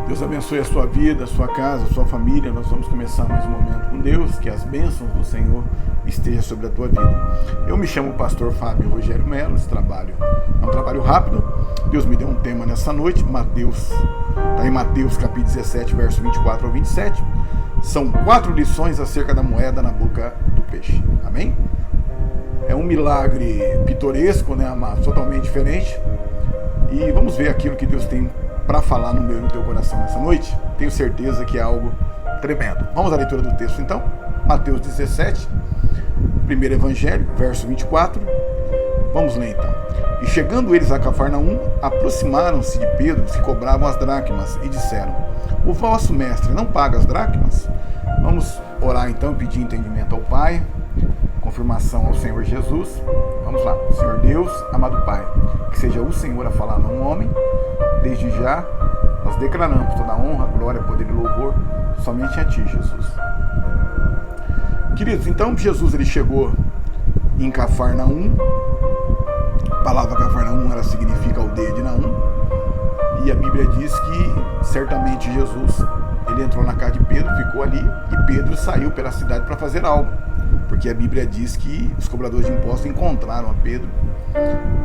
Deus abençoe a sua vida, a sua casa, a sua família. Nós vamos começar mais um momento com Deus. Que as bênçãos do Senhor estejam sobre a tua vida. Eu me chamo pastor Fábio Rogério Melo. Esse trabalho é um trabalho rápido. Deus me deu um tema nessa noite. Mateus, está em Mateus capítulo 17, verso 24 ao 27. São 4 lições acerca da moeda na boca do peixe. Amém? É um milagre pitoresco, né, amado? Totalmente diferente. E vamos ver aquilo que Deus tem para falar no meu e no teu coração nessa noite. Tenho certeza que é algo tremendo. Vamos à leitura do texto então. Mateus 17, primeiro evangelho, verso 24. Vamos ler então. E chegando eles a Cafarnaum, aproximaram-se de Pedro, que cobravam as dracmas, e disseram: o vosso mestre não paga as dracmas? Vamos orar então e pedir entendimento ao Pai, confirmação ao Senhor Jesus. Vamos lá. Senhor Deus, amado Pai, que seja o Senhor a falar, não um homem. Desde já, nós declaramos toda a honra, glória, poder e louvor somente a Ti, Jesus. Queridos, então Jesus ele chegou em Cafarnaum. A palavra Cafarnaum ela significa aldeia de Naum. E a Bíblia diz que certamente Jesus ele entrou na casa de Pedro, ficou ali, e Pedro saiu pela cidade para fazer algo. Porque a Bíblia diz que os cobradores de impostos encontraram a Pedro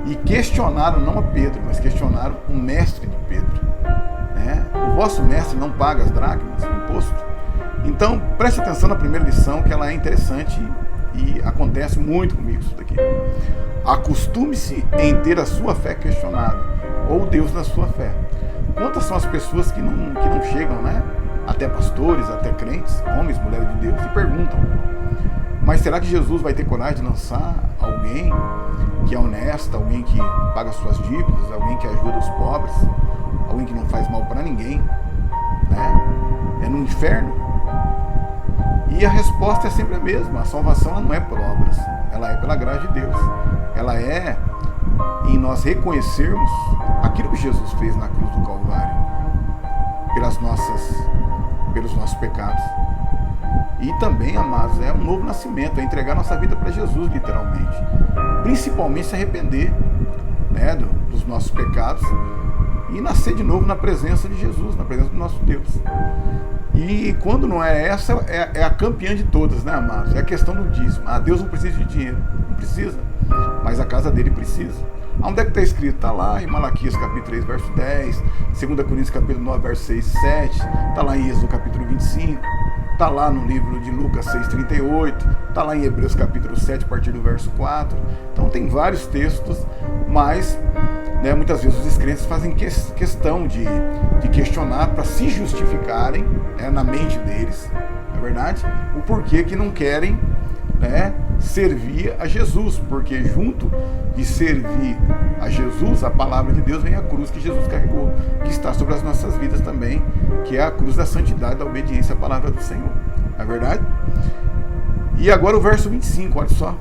e questionaram não a Pedro, mas questionaram o mestre de Pedro. O vosso mestre não paga as dracmas, o imposto? Então, preste atenção na primeira lição, que ela é interessante e acontece muito comigo isso daqui. Acostume-se em ter a sua fé questionada, ou Deus na sua fé. Quantas são as pessoas que não chegam, até pastores, até crentes, homens, mulheres de Deus, e perguntam: mas será que Jesus vai ter coragem de lançar alguém que é honesto, alguém que paga suas dívidas, alguém que ajuda os pobres, alguém que não faz mal para ninguém? É no inferno? E a resposta é sempre a mesma. A salvação ela não é por obras, ela é pela graça de Deus. Ela é em nós reconhecermos aquilo que Jesus fez na cruz do Calvário, pelos nossos pecados. E também, amados, é um novo nascimento, é entregar nossa vida para Jesus, literalmente. Principalmente se arrepender dos nossos pecados e nascer de novo na presença de Jesus, na presença do nosso Deus. E quando não é essa, é a campeã de todas, amados? É a questão do dízimo. Deus não precisa de dinheiro, não precisa, mas a casa dele precisa. Onde é que está escrito? Está lá em Malaquias capítulo 3, verso 10, 2 Coríntios capítulo 9, verso 6 e 7, está lá em Êxodo capítulo 25, está lá no livro de Lucas 6,38, está lá em Hebreus capítulo 7, a partir do verso 4. Então tem vários textos, mas muitas vezes os descrentes fazem questão de questionar para se justificarem na mente deles, é verdade, o porquê que não querem servir a Jesus, porque junto de servir a Jesus, a palavra de Deus, vem a cruz que Jesus carregou, que está sobre as nossas vidas também, que é a cruz da santidade, da obediência à palavra do Senhor, não é verdade? E agora o verso 25, olha só.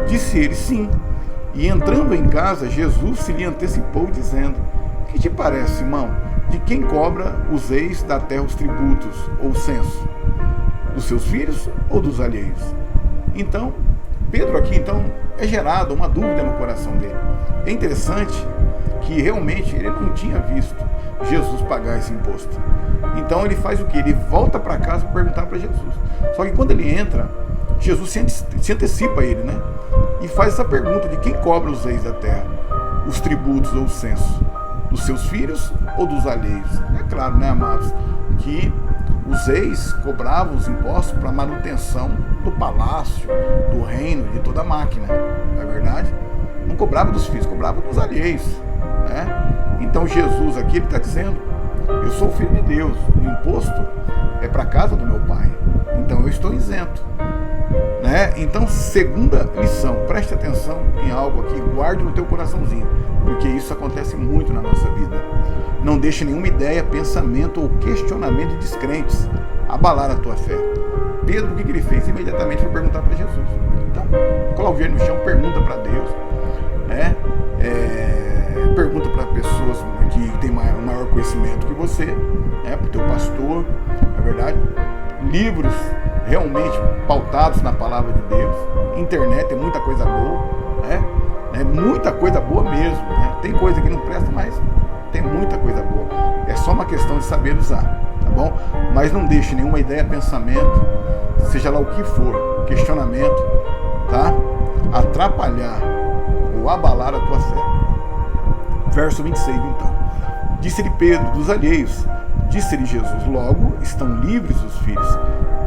Disse ele: sim. E entrando em casa, Jesus se lhe antecipou, dizendo: que te parece, Simão? De quem cobra os reis da terra os tributos ou o censo? Dos seus filhos ou dos alheios? Então, Pedro aqui é gerado uma dúvida no coração dele. É interessante que realmente ele não tinha visto Jesus pagar esse imposto. Então ele faz o quê? Ele volta para casa para perguntar para Jesus. Só que quando ele entra, Jesus se antecipa a ele, e faz essa pergunta: de quem cobra os reis da terra os tributos ou o censo? Dos seus filhos ou dos alheios? É claro, amados, que os reis cobravam os impostos para manutenção do palácio, do reino, de toda a máquina, não é verdade? Não cobrava dos filhos, cobrava dos alheios, Então Jesus aqui ele está dizendo: eu sou filho de Deus, o imposto é para a casa do meu pai, então eu estou isento. Então, segunda lição, preste atenção em algo aqui, guarde no teu coraçãozinho, porque isso acontece muito na nossa vida. Não deixe nenhuma ideia, pensamento ou questionamento de descrentes abalar a tua fé. Pedro, o que ele fez? Imediatamente foi perguntar para Jesus. Então, coloca o joelho no chão, pergunta para Deus, pergunta para pessoas que têm maior conhecimento que você, para o teu pastor, não é verdade? Livros realmente pautados na palavra de Deus. Internet tem muita coisa boa, muita coisa boa mesmo, Tem coisa que não presta, mas tem muita coisa boa. É só só uma questão de saber usar, tá bom? Mas não deixe nenhuma ideia, pensamento, seja lá o que for, questionamento, tá? Atrapalhar ou abalar a tua fé. Verso 26, então. Disse-lhe Pedro, dos alheios. Disse-lhe Jesus, logo estão livres os filhos.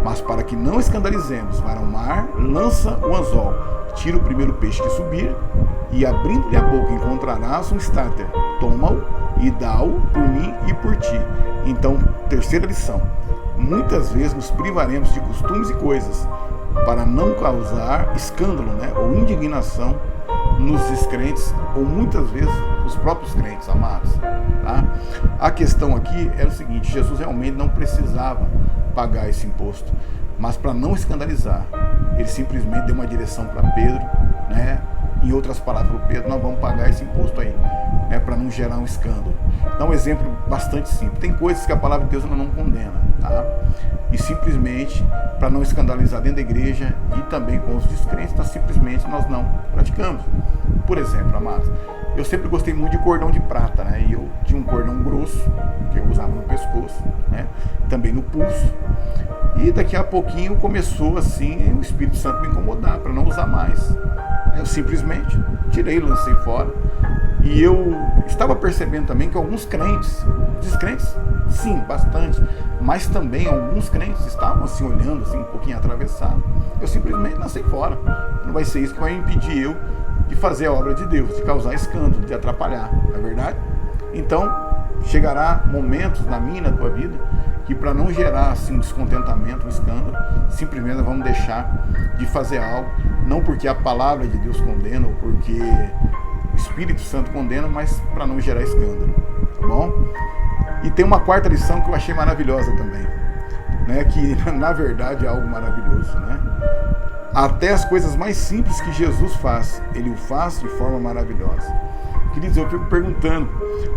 Mas para que não escandalizemos, vai ao mar, lança o anzol, tira o primeiro peixe que subir, e abrindo-lhe a boca encontrarás um estáter. Toma-o e dá-o por mim e por ti. Então, terceira lição. Muitas vezes nos privaremos de costumes e coisas para não causar escândalo, ou indignação nos descrentes, ou muitas vezes nos próprios crentes, amados. Tá? A questão aqui era o seguinte: Jesus realmente não precisava pagar esse imposto, mas para não escandalizar, ele simplesmente deu uma direção para Pedro, em outras palavras, para Pedro: nós vamos pagar esse imposto aí, para não gerar um escândalo. Dá um exemplo bastante simples. Tem coisas que a palavra de Deus não condena, tá? E simplesmente, para não escandalizar dentro da igreja e também com os descrentes, simplesmente nós não praticamos. Por exemplo, amados, eu sempre gostei muito de cordão de prata, e eu tinha um cordão grosso que eu usava no pescoço, também no pulso, e daqui a pouquinho começou assim o Espírito Santo me incomodar para não usar mais. Eu simplesmente tirei, lancei fora. E eu estava percebendo também que alguns crentes, descrentes, sim, bastante, mas também alguns crentes estavam assim olhando assim um pouquinho atravessado. Eu simplesmente lancei fora. Não vai ser isso que vai impedir eu de fazer a obra de Deus, de causar escândalo, de atrapalhar, não é verdade? Então, chegará momentos na minha e na tua vida que, para não gerar assim um descontentamento, um escândalo, simplesmente vamos deixar de fazer algo, não porque a palavra de Deus condena ou porque o Espírito Santo condena, mas para não gerar escândalo, tá bom? E tem uma quarta lição que eu achei maravilhosa também, que na verdade é algo maravilhoso, Até as coisas mais simples que Jesus faz, ele o faz de forma maravilhosa. Queridos, eu fico perguntando,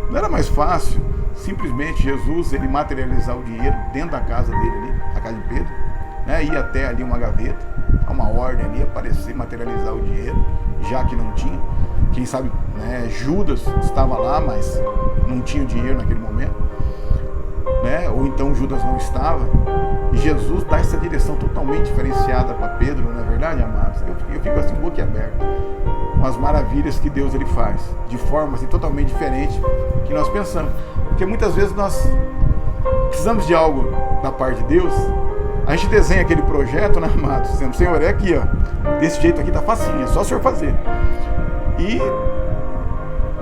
não era mais fácil simplesmente Jesus ele materializar o dinheiro dentro da casa dele ali, a casa de Pedro, ir até ali uma gaveta, uma ordem ali, aparecer, materializar o dinheiro, já que não tinha. Quem sabe, Judas estava lá, mas não tinha o dinheiro naquele momento, ou então Judas não estava, e Jesus dá essa direção totalmente diferenciada para Pedro, não é verdade, amados? Eu fico assim, boquiaberto, com as maravilhas que Deus ele faz, de forma assim, totalmente diferente que nós pensamos, porque muitas vezes nós precisamos de algo da parte de Deus, a gente desenha aquele projeto, amados, dizendo: Senhor, é aqui, desse jeito aqui tá facinho, é só o Senhor fazer. E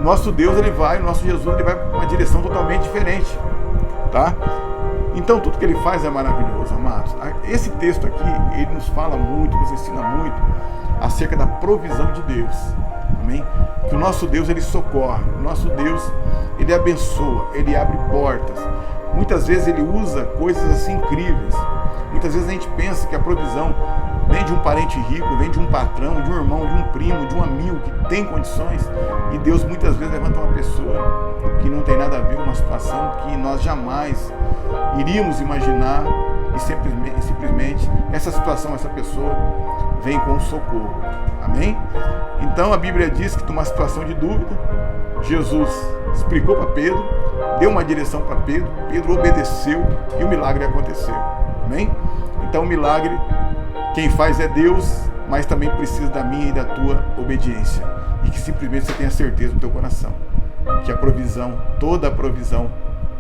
nosso Deus, nosso Jesus, ele vai para uma direção totalmente diferente, tá? Então tudo que ele faz é maravilhoso, amados. Esse texto aqui, ele nos fala muito, nos ensina muito acerca da provisão de Deus, amém? Que o nosso Deus, ele socorre, o nosso Deus, ele abençoa, ele abre portas. Muitas vezes ele usa coisas assim incríveis. Muitas vezes a gente pensa que a provisão vem de um parente rico, vem de um patrão, de um irmão, de um primo, de um amigo que tem condições, e Deus muitas vezes levanta uma pessoa que não tem nada a ver com uma situação que nós jamais iríamos imaginar, e simplesmente essa situação, essa pessoa vem com socorro, amém? Então a Bíblia diz que numa situação de dúvida, Jesus explicou para Pedro, deu uma direção para Pedro, Pedro obedeceu e o milagre aconteceu, amém? Então o milagre quem faz é Deus, mas também precisa da minha e da tua obediência. E que simplesmente você tenha certeza no teu coração que a provisão, toda a provisão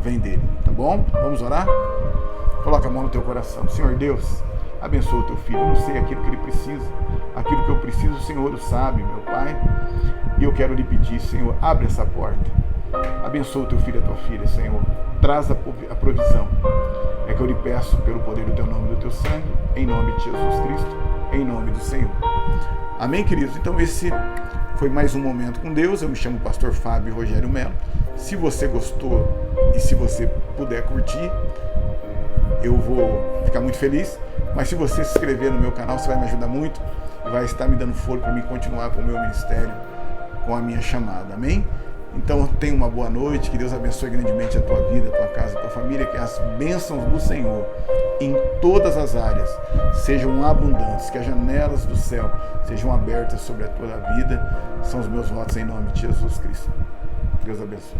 vem dele, tá bom? Vamos orar? Coloca a mão no teu coração. Senhor Deus, abençoa o teu filho. Eu não sei aquilo que ele precisa, aquilo que eu preciso, o Senhor o sabe, meu Pai. E eu quero lhe pedir, Senhor, abre essa porta. Abençoa o teu filho e a tua filha, Senhor. Traz a provisão. É que eu lhe peço pelo poder do teu nome e do teu sangue, em nome de Jesus Cristo, em nome do Senhor. Amém, queridos? Então esse foi mais um Momento com Deus. Eu me chamo Pastor Fábio Rogério Melo. Se você gostou e se você puder curtir, eu vou ficar muito feliz. Mas se você se inscrever no meu canal, você vai me ajudar muito e vai estar me dando fôlego para mim continuar com o meu ministério, com a minha chamada. Amém? Então tenha uma boa noite, que Deus abençoe grandemente a tua vida, a tua casa, a tua família, que as bênçãos do Senhor em todas as áreas sejam abundantes, que as janelas do céu sejam abertas sobre a tua vida. São os meus votos em nome de Jesus Cristo. Deus abençoe.